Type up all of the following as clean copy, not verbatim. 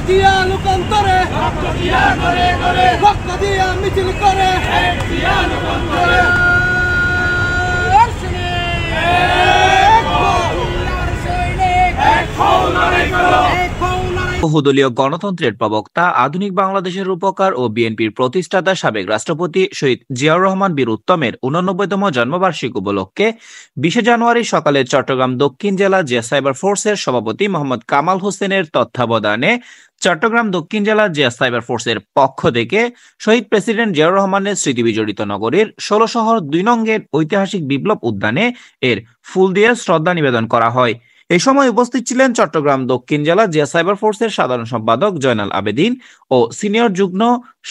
দিয়া লোকান্তরে রক্ত দিয়া মিছিল করে বহুদলীয় গণতন্ত্রের প্রবক্তা, আধুনিক বাংলাদেশের রূপকার ও বিএনপির প্রতিষ্ঠাতা সাবেক রাষ্ট্রপতি শহীদ জিয়াউর রহমান বীর উত্তমের ৮৯তম জন্মবার্ষিকী উপলক্ষে ২০ জানুয়ারি সকালে চট্টগ্রাম দক্ষিণ জেলা জিয়া সাইবার ফোর্সের সভাপতি মোহাম্মদ কামাল হোসেনের তত্ত্বাবধানে চট্টগ্রাম দক্ষিণ জেলা জিয়া সাইবার ফোর্সের পক্ষ থেকে শহীদ প্রেসিডেন্ট জিয়াউর রহমানের স্মৃতিবিজড়িত নগরীর ১৬ শহর ২ নংয়ের ঐতিহাসিক বিপ্লব উদ্যানে এর ফুল দিয়ে শ্রদ্ধা নিবেদন করা হয়। এই সময় উপস্থিত ছিলেন চট্টগ্রাম দক্ষিণ জেলা জিয়া সাইবার ফোর্সের সাধারণ সম্পাদক জয়নাল আবেদিন ও সিনিয়র যুগ্ম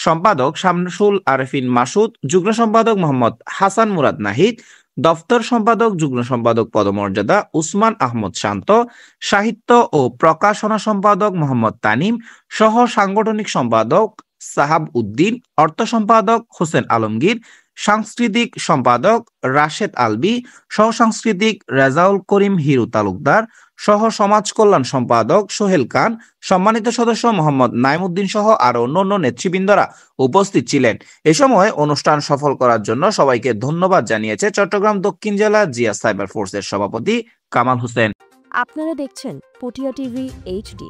সম্পাদক শামসুল আরেফিন মাসুদ, যুগ্ম সম্পাদক মোহাম্মদ হাসান মুরাদ নাহিদ, দফতর সম্পাদক যুগ্ম সম্পাদক পদমর্যাদা উসমান আহমদ শান্ত, সাহিত্য ও প্রকাশনা সম্পাদক মোহাম্মদ তানিম সহ সাংগঠনিক সম্পাদক সাহাব উদ্দিন, অর্থ সম্পাদক হোসেন আলমগীর, সাংস্কৃতিক সম্পাদক রাশেদ আলবি, সহ সাংস্কৃতিক রেজাউল করিম হিরু তালুকদার, সহ সমাজ কল্যাণ সম্পাদক সোহেল খান, সম্মানিত সদস্য মোহাম্মদ নাইমুদ্দিন সহ আরো অন্যান্য নেতৃবৃন্দরা উপস্থিত ছিলেন। এ সময় অনুষ্ঠান সফল করার জন্য সবাইকে ধন্যবাদ জানিয়েছে চট্টগ্রাম দক্ষিণ জেলা জিয়া সাইবার ফোর্সের সভাপতি কামাল হোসেন। আপনারা দেখছেন পটিয়া টিভি HD।